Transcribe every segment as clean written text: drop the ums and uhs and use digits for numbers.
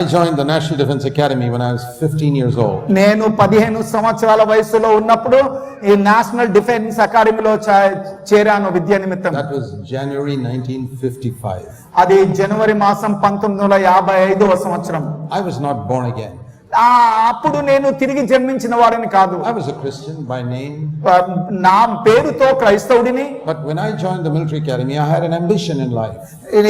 I joined the National Defense Academy when I was 15 years old. నేను 15 సంవత్సరాల వయసులో ఉన్నప్పుడు ఈ నేషనల్ డిఫెన్స్ అకాడమీలో చేరాను విద్యా నిమిత్తం. That was January 1955. అది జనవరి మాసం 1955వ సంవత్సరం. I was not born again. అప్పుడు నేను తిరిగి జన్మించిన వాడిని కాదు. I was a Christian by name. నా పేరుతో క్రైస్తవుడిని. But when I joined the military academy, I had an ambition in life.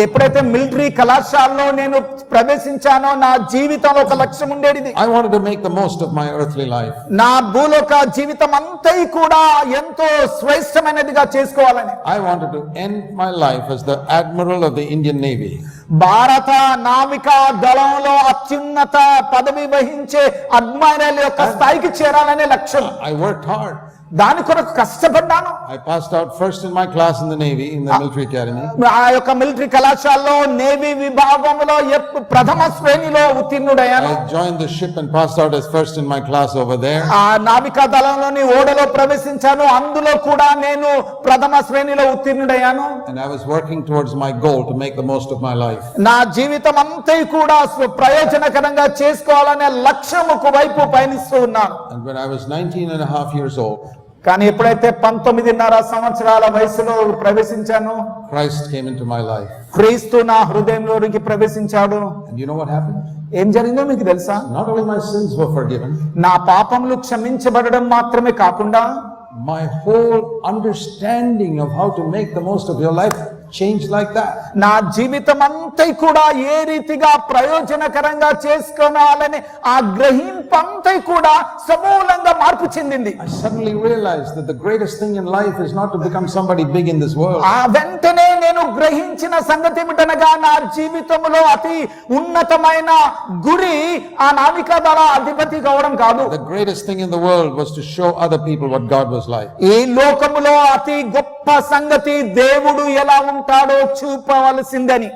ఎప్పుడైతే మిలిటరీ కళాశాలలో నేను ప్రవేశించానో నా జీవితంలో ఒక లక్ష్యం ఉండేది. I wanted to make the most of my earthly life. నా భూలోక జీవితం అంతా కూడా ఎంతో శ్రేష్టమైనదిగా చేసుకోవాలని. I wanted to end my life as the admiral of the Indian Navy. భారత నావికా దళంలో అత్యున్నత పదవి వహించే అడ్మైరల్ యొక్క స్థాయికి చేరాలనే లక్ష్యం. I worked hard. దాని కొరకు కష్టపడ్డాను. I passed out first in my class in the Navy, in the military academy. ఆ యొక్క మిలిటరీ కళాశాలలో నేవీ విభాగంలో ప్రథమ శ్రేణిలో ఉత్తీర్ణుడయ్యాను. I joined the ship and passed out as first in my class over there. ఆ నావికా దళంలోని ఓడలో ప్రవేశించాను, అందులో కూడా నేను ప్రథమ శ్రేణిలో ఉత్తీర్ణుడయ్యాను. And I was working towards my goal to make the most of my life. నా జీవితం అంతా కూడా ప్రయోజనకరంగా చేసుకోవాలనే లక్ష్యముకు వైపు పయనిస్తూ ఉన్నాను. And when I was 19 and a half years old, కానీ ఎప్పుడైతే 19.5 సంవత్సరాల వయసులో ప్రవేశించాను, Christ came into my life. క్రీస్తు నా హృదయంలోనికి ప్రవేశించాడు. And you know what happened? ఏం జరిగిందో మీకు తెలుసా? Not only my sins were forgiven, నా పాపములు క్షమించబడడం మాత్రమే కాకుండా my whole understanding of how to make the most of your life changed like that. నా జీవితం అంతా కూడా ఏ రీతిగా ప్రయోజనకరంగా చేసుకోవాలని ఆ గ్రహింపంతా కూడా సమూలంగా మార్పు చెందింది. I suddenly realized that the greatest thing in life is not to become somebody big in this world. ఆ వెంటనే నేను గ్రహించిన సంగతి ఏమిటనగా నా జీవితంలో అతి ఉన్నతమైన గురి ఆ నావికా దళ అధిపతి కావడం కాదు. The greatest thing in the world was to show other people what God was like. ఈ లోకములో అతి గొప్ప సంగతి దేవుడు ఎలా ఉంటాడో చూపవలసిందని.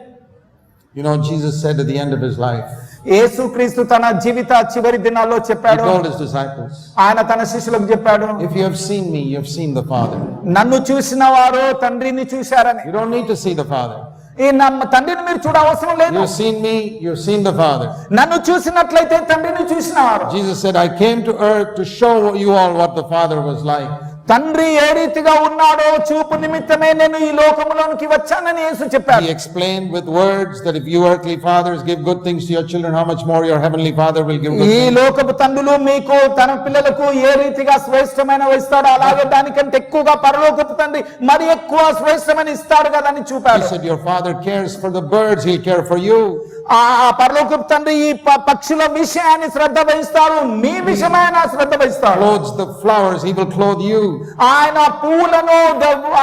You know, Jesus said at the end of his life, యేసుక్రీస్తు తన జీవిత చివరి దినాల్లో he చెప్పాడు, told his disciples, ఆయన తన శిష్యులకు చెప్పాడు, if you have seen me, you have seen the Father. నన్ను చూసిన వారు తండ్రిని చూశారని. You don't need to see the Father. ఈ తండ్రిని మీరు చూడవసరం లేదు. You have seen me, you have seen the Father. నన్ను చూసినట్లయితే తండ్రిని చూసినవారు. Jesus said, I came to earth to show you all what the Father was like. తండ్రి ఏ రీతిగా ఉన్నాడో చూపు నిమిత్తమే నేను ఈ లోకములోనికి వచ్చానని యేసు చెప్పాడు. He explained with words that if you earthly fathers give good things to your children, how much more your heavenly Father will give good ఈ things. లోకపు తండ్రులు మీకు తన పిల్లలకు ఏ రీతిగా శ్రేష్టమైన ఇస్తాడో అలాగే దానికంటే ఎక్కువగా పరలోకపు తండ్రి మరి ఎక్కువ శ్రేష్టమైన ఇస్తాడు కదా అని చూపాడు. He said, your Father cares for the birds, he'll care for you. ఆ పరలోకపు తండ్రి ఈ పక్షుల విషయాన్ని శ్రద్ధ వహిస్తాడు, మీ విషయమైన శ్రద్ధ వహిస్తాడు. Clothes the flowers, he will clothe you. ఆయన పూలను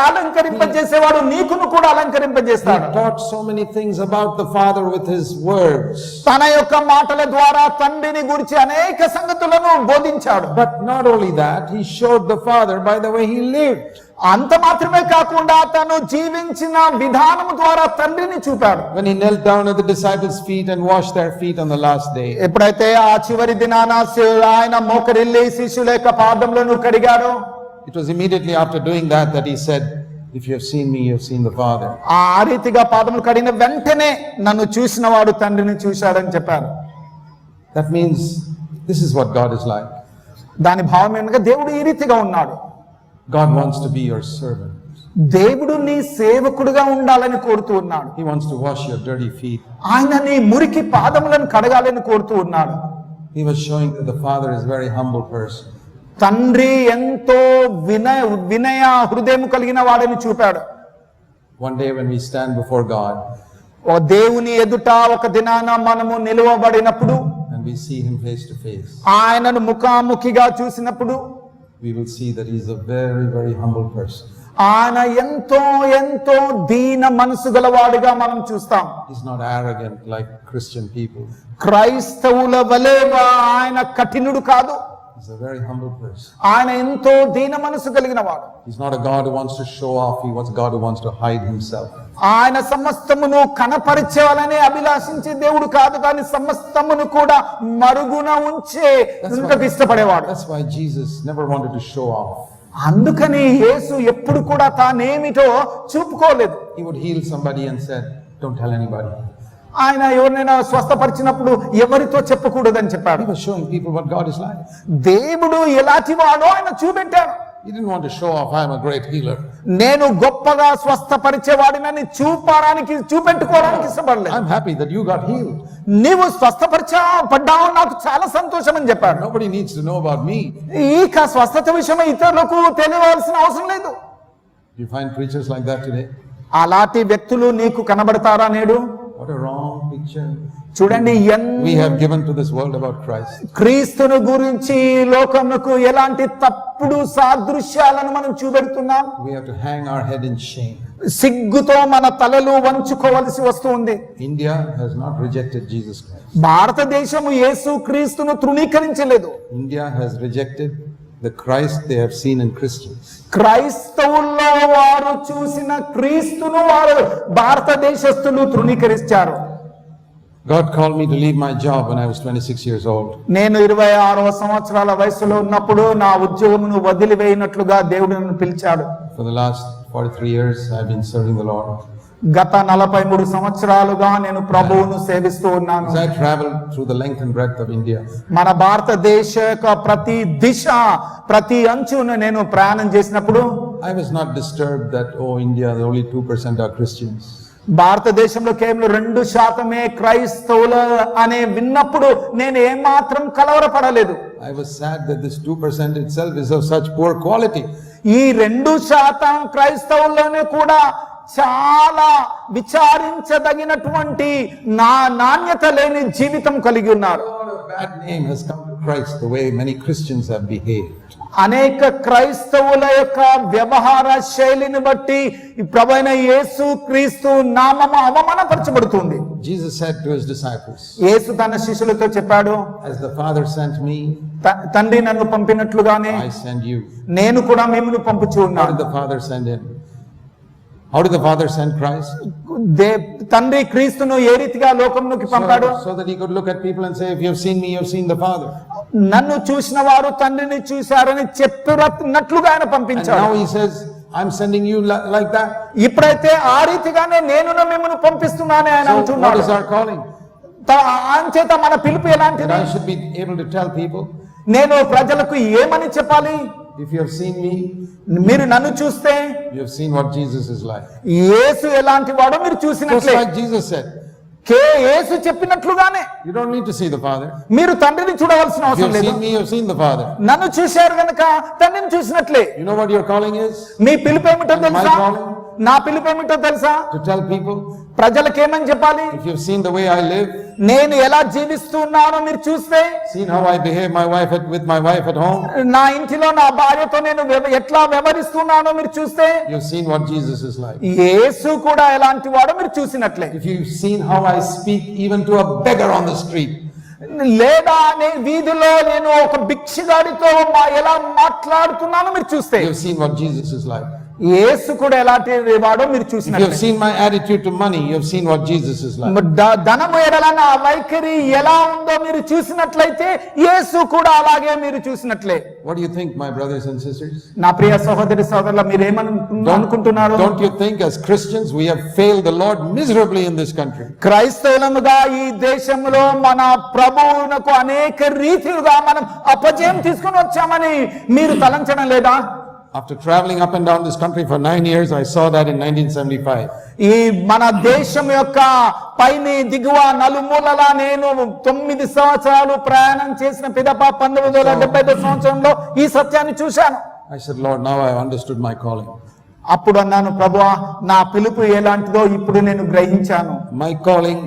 అలంకరింపజేసేవాడు, నీకును కూడా అలంకరింపజేస్తాడు. He taught so many things about the Father with his words. తన యొక్క మాటల ద్వారా తండ్రిని గురించి అనేక సంగతులను బోధించాడు. But not only that, he showed the Father by the way he lived. అంత మాత్రమే కాకుండా తను జీవించిన విధానం ద్వారా తండ్రిని చూపాడు. When he knelt down at the disciples' feet and washed their feet on the last day. ఎప్పుడైతే ఆ చివరి దినాన ఆయన మోకరిల్లి శిష్యుల యొక్క పాదములను కడిగాడు, It was immediately after doing that he said, if you have seen me, you have seen the Father. ఆ రీతిగా పాదములు కడిగిన వెంటనే నన్ను చూసిన వాడు తండ్రిని చూశాడని చెప్పారు. That means this is what God is like. దాని భావం ఏంటంటే దేవుడు ఈ రీతిగా ఉన్నాడు. God wants to be your servant. దేవుడు నీ సేవకుడుగా ఉండాలని కోరుతూ ఉన్నాడు. He wants to wash your dirty feet. ఆయన నీ మురికి పాదములను కడగాలని కోరుతూ ఉన్నాడు. He was showing that the Father is a very humble person. తండ్రి ఎంతో వినయ హృదయం కలిగిన వాడని చూపాడు. One day when we stand before God, ఓ దేవుని ఎదుట ఒక దినాన మనము నిలువబడినప్పుడు, and we see him face to face, ఆయనను ముఖాముఖిగా చూసినప్పుడు we will see that he is a very, very humble person. ఆయన ఎంతో ఎంతో దీన మనసు గలవాడుగా మనం చూస్తాం. He's not arrogant like Christian people. క్రైస్తవుల వలె ఆయన కఠినుడు కాదు. He's a very humble person. ఆయన ఎంతో దీన మనసు కలిగిన వాడు. He's not a God who wants to show off. He wants God who wants to hide himself. ఆయన సమస్తమును కనపరిచేవాలని అభిలాషించే దేవుడు కాదు, కానీ సమస్తమును కూడా మరుగున ఉంచే ఇష్టపడేవాడు. That's why Jesus never wanted to show off. అందుకని యేసు ఎప్పుడు కూడా తానేమిటో చూపుకోలేదు. He would heal somebody and said, don't tell anybody. ఆయన ఎవరినైనా స్వస్థపరిచినప్పుడు ఎవరితో చెప్పకూడదని చెప్పాడు. He was showing people what God is like. దేవుడు ఎలాంటి వాడో ఆయన చూపెట్టాడు. He didn't want to show off, I am a great healer. నేను గొప్పగా స్వస్థపరిచేవాడినని చూపెట్టుకోవడానికి ఇష్టపడలేదు. I'm happy that you got healed. నీవు స్వస్థపరిచబడ్డావు, నాకు చాలా సంతోషం అని చెప్పాడు. Nobody needs to know about me. ఇక స్వస్థత విషయమై ఇతరులకు తెలియవలసిన అవసరం లేదు. You find preachers like that today? అలాంటి వ్యక్తులు నీకు కనబడతారా నేడు? What a wrong picture చూడండి, we have given to this world about Christ. క్రీస్తును గురించి లోకమునకు ఎలాంటి తప్పుడు సాదృశ్యాలను మనం చూపెడుతున్నాం. We have to hang our head in shame. సిగ్గుతో మన తలలు వంచుకోవలసి వస్తుంది. India has not rejected Jesus Christ. భారతదేశము యేసు క్రీస్తును తృణీకరించలేదు. India has rejected the Christ they have seen in Christians. క్రైస్తవుల్లో వారు చూసిన క్రీస్తును వారు భారతదేశస్థులు తృణీకరించారు. God called me to leave my job when I was 26 years old. నేను 26వ సంవత్సరాల వయసులో ఉన్నప్పుడు నా ఉద్యోగమును వదిలివేయనట్లుగా దేవుడు నన్ను పిలిచాడు. For the last 43 years I've been serving the Lord. గత 43 సంవత్సరాలుగా నేను ప్రభువును సేవిస్తూ ఉన్నాను. As I traveled through the length and breadth of India, మన భారతదేశ యొక్క ప్రతి దిశ ప్రతి అంచును నేను ప్రయాణం చేసినప్పుడు I was not disturbed that, oh, India, only 2% are Christians. భారతదేశంలో కేవలం 2% క్రైస్తవులు అనే విన్నప్పుడు నేను ఏమాత్రం కలవరపడలేదు. I was sad that this 2% itself is of such poor quality. ఈ 2% క్రైస్తవుల్లోనే కూడా చాలా విచారించదగినటువంటి నాణ్యత లేని జీవితం కలిగి ఉన్నారు. Bad name has come to Christ the way many Christians have behaved. అనేక క్రైస్తవుల యొక్క వ్యవహార శైలిని బట్టి ప్రభువైన యేసు క్రీస్తు నామము అవమానపరచబడుతుంది. Jesus said to his disciples, యేసు తన శిష్యులతో చెప్పాడు, as the Father sent me, తండ్రి నన్ను పంపినట్లుగానే I send you. నేను కూడా మిమ్మల్ని పంపుచూ How ఉన్నాను. did the Father send him? How did the Father send Christ? తండ్రి క్రీస్తును ఏ రీతిగా లోకంలోకి పంపాడు? So that he could look at people and say, if you have seen me, you have seen the Father. నన్ను చూసిన వారు తండ్రిని చూశారని చెప్పినట్లుగా ఆయన And పంపించాడు. now he says, I'm sending you like that. ఇప్పుడైతే ఆ రీతిగానే నేను మిమ్మల్ని పంపిస్తున్నానని ఆయన So what అంటున్నాడు. is our calling? అంచేత మన పిలుపు That ఎలాంటిది? I should be able to tell people, నేను ప్రజలకు ఏమని చెప్పాలి? if you have seen me, మీరు నన్ను చూస్తే you have seen what Jesus is like. యేసు ఎలాంటి వాడో మీరు Just చూసినట్లే. like Jesus said, యేసు చెప్పినట్లుగానే you don't need to see the Father. మీరు తండ్రిని చూడవలసిన If you అవసరం have లేదు. seen me, you have seen the Father. నన్ను చూశారు గనక తండ్రిని చూసినట్లే. You know what your calling is? మీ పిలుపు ఏమిటో My తెలుసా? calling? నా పిలుపు ఏమిటో తెలుసా? To tell people, ప్రజలకేమని చెప్పాలి? if you have seen the way I live, నేను ఎలా జీవిస్తున్నానో మీరు చూస్తే, seen how I behave with my wife at home, నా ఇంటిలో నా భార్యతో నేను ఎట్లా వ్యవహరిస్తున్నానో మీరు చూస్తే, you have seen what Jesus is like. యేసు కూడా ఎలాంటి వాడో మీరు చూసినట్లే. If you've seen how I speak even to a beggar on the street, లేదా వీధిలో నేను ఒక భిక్షగాడితో ఎలా మాట్లాడుతున్నానో మీరు చూస్తే, you have seen what Jesus is like. యేసు కూడా ఎలాంటి వాడో మీరు If you have చూసినట్లే. seen my attitude to money, you have seen what Jesus is like. ధనము ఎడల నా వైఖరి ఎలా ఉందో మీరు చూసినట్లయితే యేసు కూడా అలాగే మీరు చూసినట్లే. What do you think, my brothers and sisters? నా ప్రియ సహోదరి సోదరుల, మీరేమని అనుకుంటున్నారు? Don't you think as Christians we have failed the Lord miserably in this country? క్రైస్తవులముగా ఈ దేశంలో మన ప్రభువునకు అనేక రీతిలుగా మనం అపజయం తీసుకుని వచ్చామని మీరు తలంచడం లేదా? After traveling up and down this country for 9 years, I saw that in 1975. ఈ మన దేశం యొక్క పైని దిగువ నలుమూలలా నేను 9 సంవత్సరాలు ప్రయాణం చేసిన పిదప 1975 సంవత్సరంలో ఈ సత్యాన్ని చూశాను. I said, Lord, now I have understood my calling. అప్పుడు అన్నాను, ప్రభువా, నా పిలుపు ఎలాంటిదో ఇప్పుడు నేను గ్రహించాను. My calling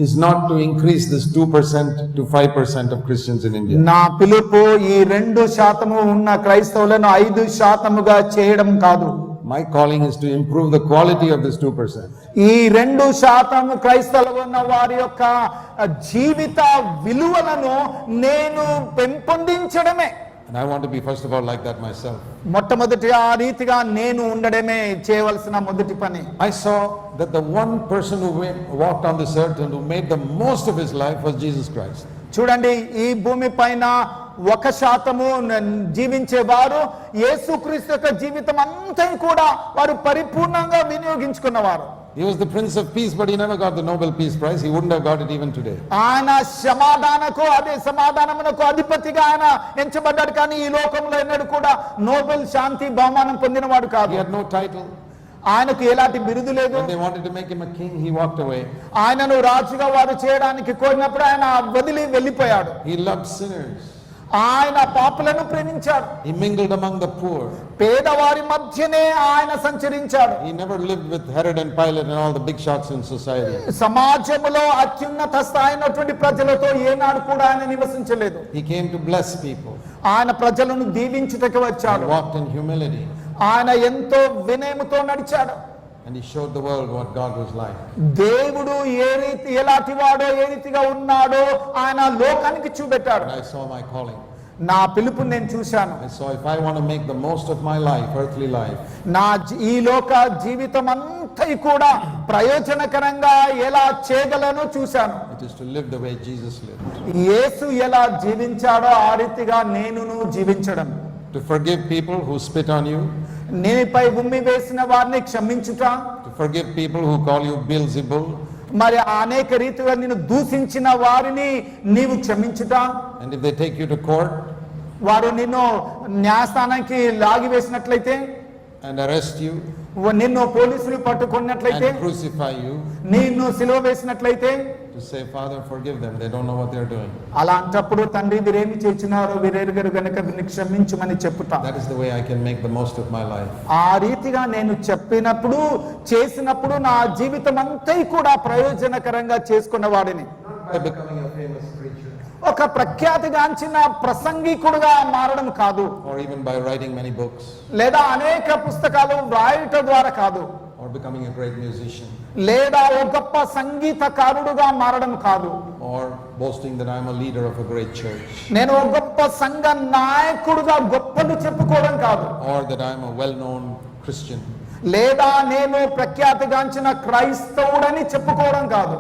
is not to increase this 2% to 5% of Christians in India. నా పిలుపు ఈ 2% ఉన్న క్రైస్తవులను 5%గా చేయడం కాదు. My calling is to improve the quality of this 2%. ఈ 2% క్రైస్తవులు ఉన్న వారి యొక్క జీవిత విలువలను నేను పెంపొందించడమే. And I want to be first of all like that myself. మొట్టమొదటి ఆ రీతిగా నేను ఉండడమే చేయవలసిన మొదటి పని. I saw that the one person who walked on this earth and who made the most of his life was Jesus Christ. చూడండి, ఈ భూమి పైన 1% జీవించేవారు యేసుక్రీస్తు యొక్క జీవితం అంతా కూడా వారు పరిపూర్ణంగా వినియోగించుకున్నవారు. He was the Prince of Peace, but he never got the Nobel Peace Prize. He wouldn't have got it even today. ఆయన సమాధానమునకు అధిపతిగా ఆయన ఎంచబడ్డాడు, కానీ ఈ లోకంలో ఎన్నడూ కూడా నోబెల్ శాంతి బహుమానం పొందినవాడు కాదు. He had no title. ఆయనకు ఎలాంటి బిరుదు లేదు. When they wanted to make him a king, he walked away. ఆయనను రాజుగా వారు చేయడానికి కోరినప్పుడు ఆయన వదిలి వెళ్ళిపోయాడు. He loved sinners. ఆయన పాపులను ప్రేమించాడు. He mingled among the poor. పేదవారి మధ్యనే ఆయన సంచరించాడు. He never lived with Herod and Pilate and all the big shots in society. సమాజంలో అత్యున్నత స్థాయినటువంటి ప్రజలతో ఏనాడు కూడా ఆయన నివసించలేదు. He came to bless people. ఆయన ప్రజలను దీవించుటకు వచ్చాడు. He walked in humility. ఆయన ఎంతో వినయముతో నడిచాడు. And he showed the world what God was like. దేవుడు ఎలాంటి వాడో, ఏ రీతిగా ఉన్నాడో ఆయన లోకానికి చూపెట్టాడు. And I saw my calling. నా పిలుపు నేను చూశాను. I saw if I want to make the most of my life, earthly life, ఈ లోక జీవితం అంతా కూడా ప్రయోజనకరంగా ఎలా చేయగలనో చూశాను. it is to live the way Jesus lived. యేసు ఎలా జీవించాడో ఆ రీతిగా నేనును జీవించడం. To forgive people who spit on you. నీపై ఉమ్మి వేసిన వారిని క్షమించుట. To forgive people who call you Beelzebul. మరి అనేక రీతిగా నిన్ను దూషించిన వారిని నీవు క్షమించుట. And if they take you to court వారు నిన్ను న్యాయస్థానానికి లాగి వేసినట్లయితే, and arrest you నిన్ను పోలీసులు పట్టుకున్నట్లయితే, and crucify you, నిన్ను సిలువ వేసినట్లయితే, to say, Father, forgive them, they don't know what they're doing. అలాంటప్పుడు తండ్రి వీరేమి చేస్తున్నారో వీరెరుగరు గనుక వీరిని క్షమించమని చెప్పుట. That is the way I can make the most of my life. ఆ రీతిగా నేను చెప్పినప్పుడు, చేసినప్పుడు నా జీవితం అంతా కూడా ప్రయోజనకరంగా చేసుకున్న వాడిని. By becoming a famous preacher, ఒక ప్రఖ్యాతిగాంచిన ప్రసంగికుడుగా మారడం కాదు, or even by writing many books, లేదా అనేక పుస్తకాలు వ్రాయటం ద్వారా కాదు, or becoming a great musician, లేదా ఒక గొప్ప సంగీతకారుడుగా మారడం కాదు, or boasting that I'm a leader of a great church, నేను ఒక గొప్ప సంఘ నాయకుడుగా గొప్పలు చెప్పుకోవడం కాదు, or that I'm a well-known Christian. లేదా నేను ప్రఖ్యాతిగాంచిన క్రైస్తవుడని చెప్పుకోవడం కాదు.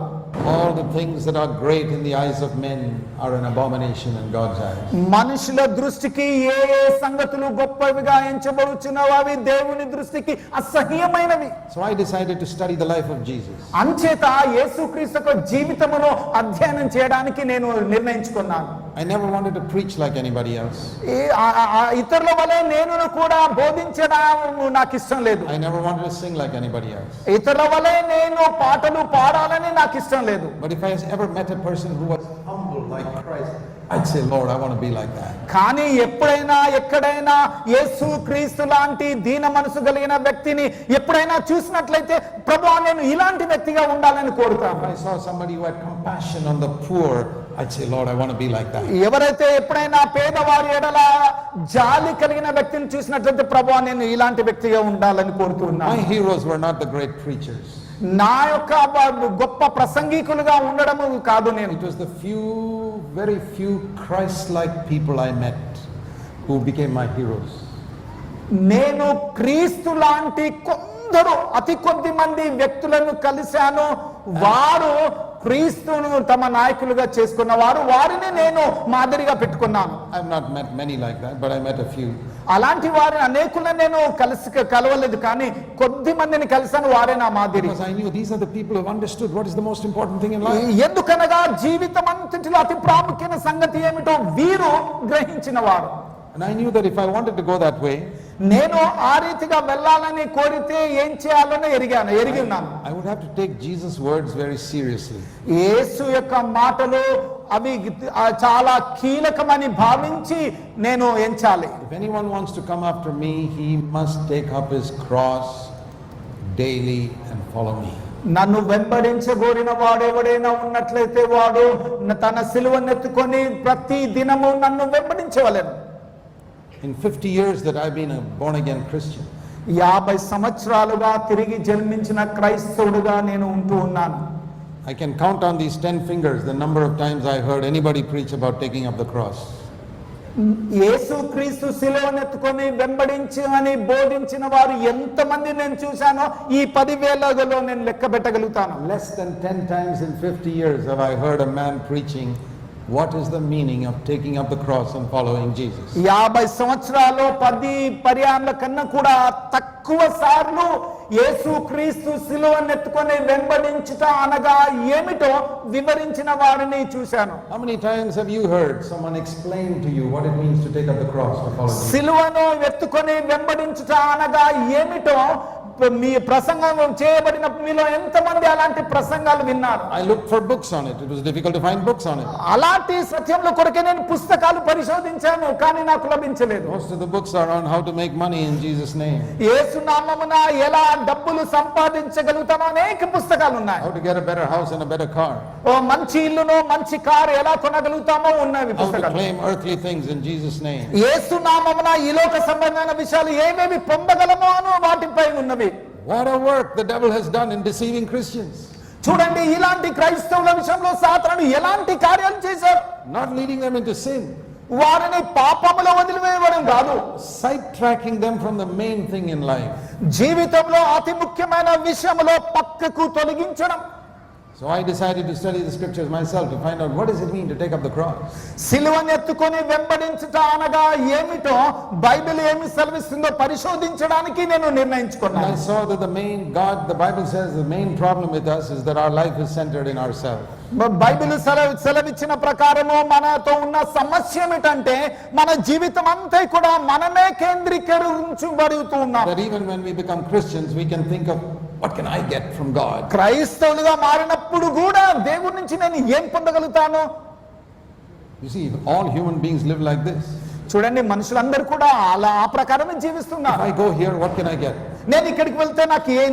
All the things that are great in the eyes of men are an abomination in God's eyes. మనుషుల దృష్టికి ఏ సంగతులు గొప్పవిగా ఎంచబడుచున్నవో అవి దేవుని దృష్టికి అసహ్యమైనవి. So I decided to study the life of Jesus. అంచేత యేసుక్రీస్తు యొక్క జీవితమును అధ్యయనం చేయడానికి నేను నిర్ణయించుకున్నాను. I never wanted to preach like anybody else. ఇతరుల వలె నేను కూడా బోధించడం నాకు ఇష్టం లేదు. I never wanted to sing like anybody else. ఇతరుల వలె నేను పాటలు పాడాలని నాకు ఇష్టం లేదు. But if I ever met a person who was humble like Christ, I'd say, Lord, I want to be like that. కానీ ఎప్పుడైనా ఎక్కడైనా యేసుక్రీస్తు లాంటి దీన మనసు కలిగిన వ్యక్తిని ఎప్పుడైనా చూసినట్లయితే, ప్రభువా నేను ఇలాంటి వ్యక్తిగా ఉండాలని కోరుతాను. If I saw somebody who had compassion on the poor, I'd say, Lord, I want to be like that. ఎవరైతే ఎప్పుడైనా పేదవారి ఎడల జాలి కలిగిన వ్యక్తిని చూసినట్లయితే, ప్రభువా నేను ఇలాంటి వ్యక్తిగా ఉండాలని కోరుతున్నాను. My heroes were not the great preachers. నా యొక్క గొప్ప ప్రసంగికులుగా ఉండడం కాదు నేను. It was the very few Christ-like people I met who became my heroes. నేను క్రీస్తు లాంటి కొందరు అతి కొద్ది మంది వ్యక్తులను కలిశాను. వారు క్రీస్తును తమ నాయకులుగా చేసుకున్న వారిని నేను మాదిరిగా పెట్టుకున్నాను. I have not met many like that, but I met a few. అలాంటి వారిని అనేకులను నేను కలవలేదు, కానీ కొద్ది మందిని కలిసాను. వారే నా మాదిరి. Because I knew these are the people who have understood what is the most important thing in life. ఎందుకనగా జీవితం అంతటిలో అతి ప్రాముఖ్యమైన సంగతి ఏమిటో వీరు గ్రహించిన వారు. And I knew that if I wanted to go that way, నేను ఆ రీతిగా వెళ్ళాలని కోరితే ఏం చేయాలని ఎరిగి ఉన్నాను. I would have to take Jesus' words very seriously. యేసు యొక్క మాటలు అవి చాలా కీలకమని భావించి నేను ఎంచాలి. If anyone wants to come after me, he must take up his cross daily and follow me. నన్ను వెంబడించగోరిన వాడెవడైనా ఉన్నట్లయితే వాడు తన సిలువనెత్తుకొని ప్రతి దినము నన్ను వెంబడించవలెను. In 50 years that I've been a born-again Christian, 50 సంవత్సరాలుగా తిరిగి జన్మించిన క్రైస్తవుడుగా నేను ఉంటూ ఉన్నాను. I can count on these 10 fingers the number of times I heard anybody preach about taking up the cross. యేసుక్రీస్తు సిలువనెత్తుకొని వెంబడించమని బోధించిన వారు ఎంతమంది నేను చూశానో ఈ 10,000లో నేను లెక్క పెట్టగలుగుతాను. Less than 10 times in 50 years have I heard a man preaching what is the meaning of taking up the cross and following Jesus. 50 సంవత్సరాల్లో 10 పర్యాయాల కన్నా కూడా తక్కువ తక్కువ సార్లు యేసు క్రీస్తు సిలువనెత్తుకొని వెంబడించుట అనగా ఏమిటో వివరించిన వారిని చూశాను. How many times have you heard someone explain to you what it means to take up the cross to follow Jesus? సిలువను ఎత్తుకొని వెంబడించుట అనగా ఏమిటో మీ ప్రసంగం చేయబడిన మీలో ఎంతమంది అలాంటి ప్రసంగాలు విన్నారు? I looked for books on it. It was difficult to find books on it. అలాంటి సత్యంలో కొరకే నేను పుస్తకాలు పరిశోధించాను, కానీ నాకు లభించలేదు. Most of the books are on how to make money in Jesus' name. యేసు నామమున ఎలా డబ్బులు సంపాదించగలుగుతామో అనేక పుస్తకాలు ఉన్నాయి. How to get a better house and a better car. ఓ మంచి ఇల్లును మంచి కారు ఎలా కొనగలుగుతామో ఉన్నవి How to పుస్తకాలు. claim earthly things in Jesus' name. యేసు నామమున ఈ లోక సంబంధమైన విషయాలు ఏమేమి పొందగలమో అను వాటిపై ఉన్నవి. What a work the devil has done in deceiving Christians. చూడండి, ఇలాంటి క్రైస్తవుల విషయంలో సాతానుడు ఎలాంటి కార్యాలు చేశారు. Not leading them into sin. వారిని పాపములో వదిలివేయడం కాదు, Sidetracking them from the main thing in life. జీవితంలో అతి ముఖ్యమైన విషయంలో పక్కకు తొలగించడం. So I decided to study the scriptures myself to find out what does it mean to take up the cross. సిలువను ఎత్తుకొని వెంబడించుట అనగా ఏమిటో బైబిల్ ఏమి సెలవిస్తుందో పరిశోధించడానికి నేను And నిర్ణయించుకున్నాను. I saw that the Bible says the main problem with us is that our life is centered in ourselves. Bible సెలవిచ్చిన ప్రకారము మనతో ఉన్న సమస్య ఏమిటంటే మన జీవితం అంతా కూడా మనమే కేంద్రీకరించబడుతూ ఉన్నాం. That even when we become Christians, we can think of what can I get from God? క్రైస్తవులుగా మారినప్పుడు కూడా దేవుడి నుంచి నేను ఏం పొందగలుగుతాను? You see, all human beings live like this. చూడండి, మనుషులందరూ కూడా అలా ఆ ప్రకారమే If జీవిస్తున్నారు. I go here, what can I get? నేను ఇక్కడికి వెళ్తే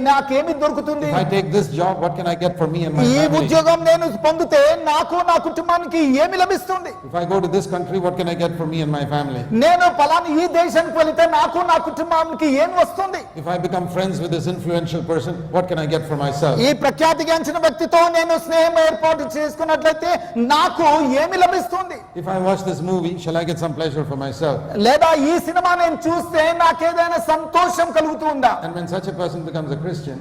నాకేమి దొరుకుతుంది? If I take this job, what can I get for me and my ఈ family? ఉద్యోగం నేను పొందితే నాకు నా కుటుంబానికి ఏమి లభిస్తుంది? If I go to this country, what can I get for me and my family? నేను పలానా ఈ దేశానికి వెళితే నాకు నా కుటుంబానికి ఏమి వస్తుంది? If I become friends with this influential person, what can I get for myself? ఈ ప్రఖ్యాతిగాంచిన వ్యక్తితో నేను స్నేహం ఏర్పాటు చేసుకున్నట్లయితే నాకు ఏమి లభిస్తుంది? If I watch this movie, shall I get some pleasure for myself? లేదా ఈ సినిమా నేను చూస్తే నాకేదైనా సంతోషం కలుగుతుందా? And when such a person becomes a Christian,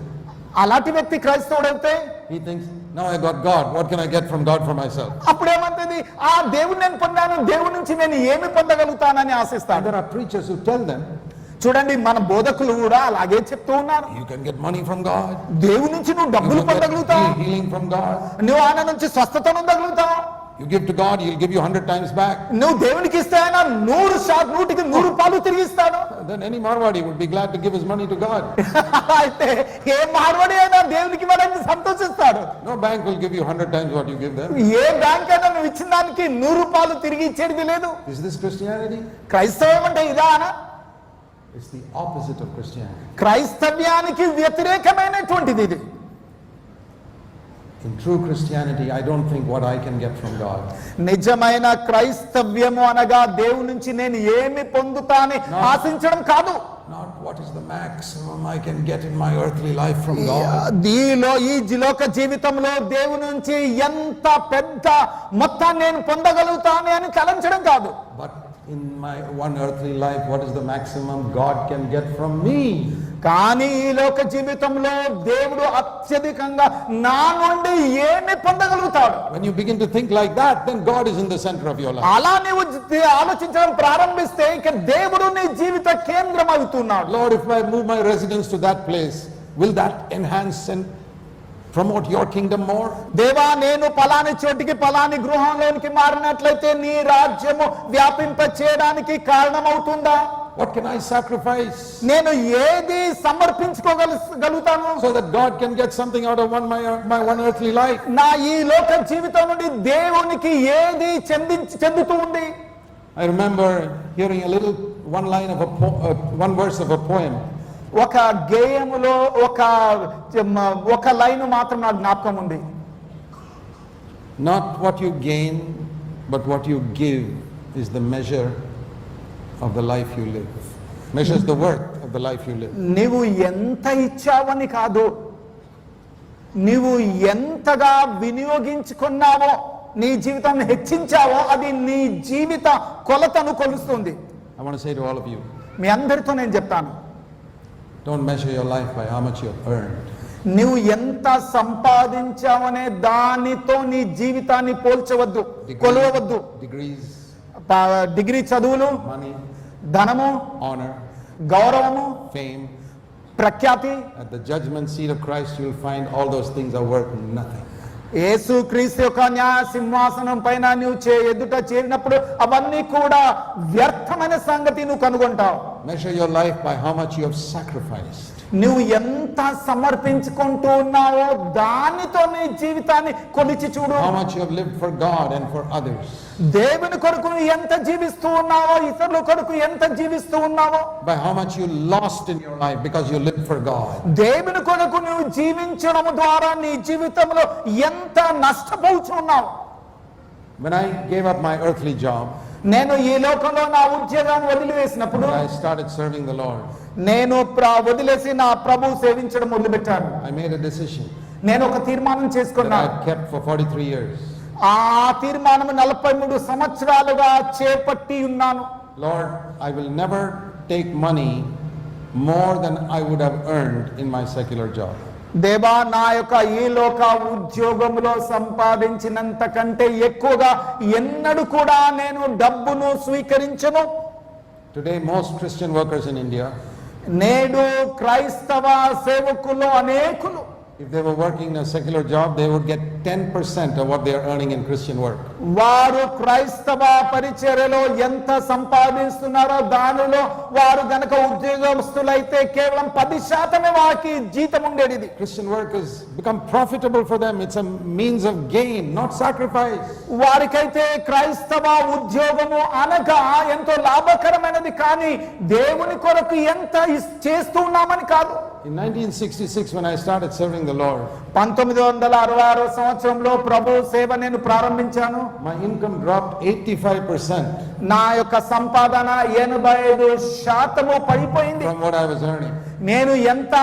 అలాంటి వ్యక్తి క్రైస్తవుడైతే he thinks, now I got God, what can I get from God for myself? అప్పుడేమంటుంది, ఆ దేవుని నేను పొందాను, దేవుడి నుంచి నేను ఏమి పొందగలుగుతానని And ఆశిస్తాను. there are preachers who tell them, చూడండి, మన బోధకులు కూడా అలాగే చెప్తూ ఉన్నారు. you can get money from God, దేవుడి నుంచి నువ్వు you డబ్బులు can get పొందగలుగుతావు, healing from God. నువ్వు ఆయన నుంచి స్వస్థత పొందగలుగుతావు, You give to God, He'll give you 100 times back. నువ్వు దేవునికి ఇస్తే ఆయన 100కి 100 పాలు తిరిగి ఇస్తాడు. Then any Marwadi would be glad to give his money to God. అయితే ఏ మార్వాడి అయినా దేవునికి ఇవ్వడానికి సంతోషిస్తాడు. No bank will give you 100 times what you give them. A bank అయినా నువ్వు ఇచ్చిన దానికి 100 పాలు తిరిగి ఇచ్చేది లేదు. Is this Christianity? క్రైస్తవం అంటే ఇదానా? It's the opposite of Christianity. క్రైస్తవ్యానికి వ్యతిరేకమైనటువంటిది ఇది. In true Christianity, I don't think what I can get from God. నిజమైన క్రైస్తవ్యము అనగా దేవుని నుంచి నేను ఏమి పొందుతాని ఆశించడం కాదు. Not what is the maximum I can get in my earthly life from God. ఈ లోక జీవితంలో దేవుని నుంచి ఎంత పెద్ద మొత్తాన్ని నేను పొందగలుగుతాను అని తలంచడం కాదు. But in my one earthly life, what is the maximum God can get from me? కానీ ఈ లోక జీవితంలో దేవుడు అత్యధికంగా నా నుండి ఏమి పొందగలుగుతాడు? When you begin to think like that, then God is in the center of your life. అలా నీవు ఆలోచించడం ప్రారంభిస్తే ఇక దేవుడు నీ జీవిత కేంద్రం అవుతున్నాడు. Lord, if I move my residence to that place, will that enhance and promote your kingdom more? దేవా, నేను పలాని చోటికి పలాని గృహంలోనికి మారినట్లయితే నీ రాజ్యము వ్యాపింప చేయడానికి కారణమవుతుందా? What can I sacrifice నేను ఏది సమర్పించుకోగలుగుతాను so that God can get something out of my one earthly life? నా ఈ లోక జీవితం నుండి దేవునికి ఏది చెందుతూ ఉంది? I remember hearing a little one verse of a poem. ఒక గేయములో ఒక లైన్ మాత్రం నాకు జ్ఞాపకం ఉంది. Not what you gain, but what you give is the measure of the life you live. Measures the worth of the life you live. నీవు ఎంత ఇచ్చావని కాదు, నీవు ఎంతగా వినియోగించుకున్నావో, నీ జీవితాన్ని హెచ్చించావో అది నీ జీవిత కొలతను కొలుస్తుంది. I want to say to all of you, మీ అందరితో నేను చెప్తాను, don't measure your life by how much you have earned. నువ్వు ఎంత సంపాదించావనే దానితో నీ జీవితాన్ని పోల్చవద్దు, కొలవవద్దు. Degrees, డిగ్రీ చదువులు, money, ధనము, honor, గౌరవము, fame, ప్రఖ్యాతి. At the judgment seat of Christ, you will find all those things are worth nothing. యేసు క్రీస్తు యొక్క న్యాయ సింహాసనం పైన నువ్వు ఎదుట చేరినప్పుడు అవన్నీ కూడా వ్యర్థమైన సంగతి నువ్వు కనుగొంటావు. Measure your life by how much you have sacrificed. నువ్వు ఎంత సమర్పించుకుంటూ ఉన్నావో దానితో నీ జీవితాన్ని కొలిచి చూడు. How much you have lived for God and for others. దేవుని కొరకు నువ్వు ఎంత జీవిస్తూ ఉన్నావో, ఇతరుల కొరకు ఎంత జీవిస్తూ ఉన్నావో. By how much you lost in your life because you lived for God. దేవుని కొరకు నువ్వు జీవించడం ద్వారా నీ జీవితంలో ఎంత నష్టపోతున్నావు. When I gave up my earthly job, నేను ఈ లోకంలో నా ఉద్యోగాన్ని వదిలివేసినప్పుడు, when I started serving the Lord, నేను వదిలేసి నా ప్రభువు సేవించడం మొదలుపెట్టాను. I made a decision నేను ఒక తీర్మానం that చేసుకున్నాను. I've kept for 43 years. ఆ తీర్మానం 43 సంవత్సరాలుగా చేపట్టి ఉన్నాను. Lord, I will never take money more than I would have earned in my secular job. దేవా, నా యొక్క ఈ లోక ఉద్యోగంలో సంపాదించినంత కంటే ఎక్కువగా ఎన్నడూ కూడా నేను డబ్బును స్వీకరించను. Today, most Christian workers in India, నేడు క్రైస్తవ సేవకులు అనేకులు, if they were working in a secular job, they would get 10% of what they are earning in Christian work. వారు క్రైస్తవ పరిచర్యలో ఎంత సంపాదిస్తున్నారో దానిలో వారు గనక ఉద్యోగస్తులైతే కేవలం 10% వారికి జీతం ఉండేది. Christian work has become profitable for them. It's a means of gain, not sacrifice. వారికైతే క్రైస్తవ ఉద్యోగము అనగా ఎంతో లాభకరమైనది, కానీ దేవుని కొరకు ఎంత చేస్తున్నామని కాదు. In 1966, when I started serving the Lord, 1966 సంవత్సరంలో ప్రభు సేవ నేను ప్రారంభించాను. my income dropped 85% నా యొక్క సంపాదన 85% పడిపోయింది. from what I was earning. నేను ఎంత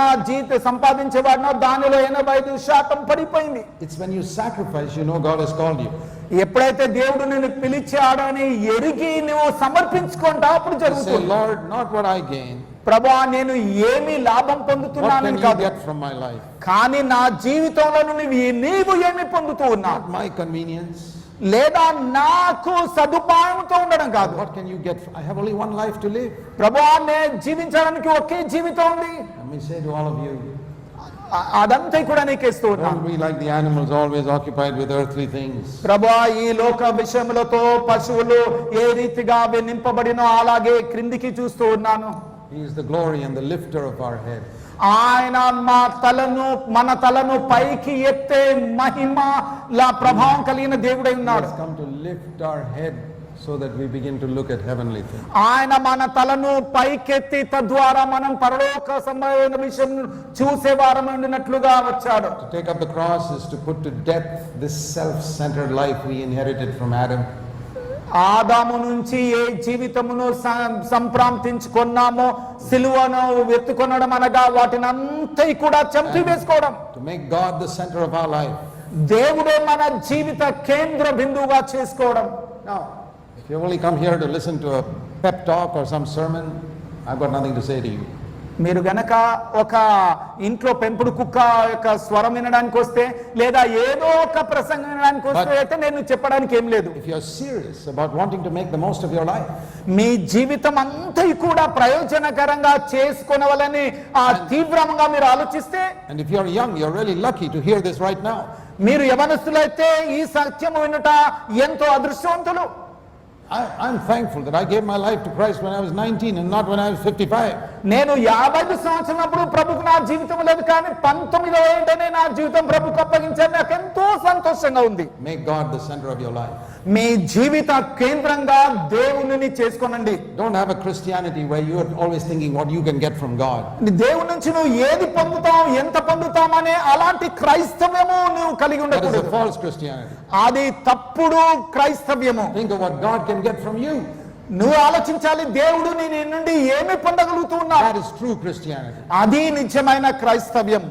సంపాదించేవాడినో దానిలో 85% పడిపోయింది. It's when you sacrifice, you know God has called you. ఎప్పుడైతే దేవుడు నిన్ను పిలిచాడని ఎరిగి నువ్వు సమర్పించుకుంటా అప్పుడు You say, జరుగుతుంది. Lord, not what I gain. ప్రభువా, నేను ఏమి లాభం What పొందుతున్నానని can you కాదు, get from my life? కానీ నా జీవితంలో నీవు ఏమి పొందుతూ ఉన్నావు, Not my convenience. లేదా నాకు సదుపాయంతో ఉండడం కాదు. What can you get? I have only one life to live. ప్రభువా, నేను జీవించడానికి ఒకే జీవితం ఉంది. Let me say to all of you, అదంతా కూడా నీకేస్తూ ఉన్నాను. don't be like the animals always occupied with earthly things. ప్రభువా, ఈ లోక విషయములతో పశువులు ఏ రీతిగా అవి నింపబడినో అలాగే క్రిందికి చూస్తూ ఉన్నాను. He is the glory and the lifter of our head. ఆయన మన తలను పైకి ఎత్తే మహిమ ప్రభావం కలిగిన దేవుడై He ఉన్నాడు. has come to lift our head so that we begin to look at heavenly things. ఆయన మన తలను పైకెత్తి తద్వారా మనం పరలోక సంబంధమైన విషయం చూసేవారం ఉండినట్లుగా వచ్చాడు. To take up the cross is to put to death this self-centered life we inherited from Adam. ఆదాము నుంచి ఏ జీవితమును సంప్రాంతించుకున్నామో సిలువను ఎత్తుకొనడం అనగా వాటిని అంతా కూడా చంపివేసుకోవడం. To make God the center of our life. దేవుడే మన జీవిత కేంద్ర బిందువుగా చేసుకోవడం. Now, if you only come here to listen to a pep talk or some sermon, I've got nothing to say to you. మీరు గనక ఒక ఇంట్లో పెంపుడు కుక్క యొక్క స్వరం వినడానికి వస్తే, లేదా ఏదో ఒక ప్రసంగం వినడానికి వస్తే అయితే నేను చెప్పడానికి ఏం లేదు. If you're serious about wanting to make the most of your life, మీ జీవితం అంతా కూడా ప్రయోజనకరంగా చేసుకొనవలని తీవ్రంగా మీరు ఆలోచిస్తే, and if you're young, you're really lucky to hear this right now. మీరు యవనస్తులైతే ఈ సత్యం వినుట ఎంతో అదృష్టవంతులు. I'm thankful that I gave my life to Christ when I was 19 and not when I was 55. నేను 50 సంవత్సరాలప్పుడు ప్రభుకు నా జీవితం లేదు, కానీ 19వ ఏటనే నా జీవితం ప్రభుకు అప్పగించాను. నాకు ఎంతో సంతోషంగా ఉంది. Make God the center of your life. మీ జీవిత కేంద్రంగా దేవునిని చేసుకోనండి. Don't have a Christianity where you are always thinking what you can get from God. దేవుని నుంచి నువ్వు ఏది పొందుతావు, ఎంత పొందుతామనే అలాంటి క్రైస్తవ్యము నువ్వు కలిగి That is a ఉండకూడదు. false Christianity. అది తప్పుడు క్రైస్తవ్యము. Think of what God can get from you. నువ్వు ఆలోచించాలి, దేవుడు నీ నుండి ఏమి పొందగలుగుతూ ఉన్నావు. That is true Christianity. అది నిజమైన క్రైస్తవ్యం.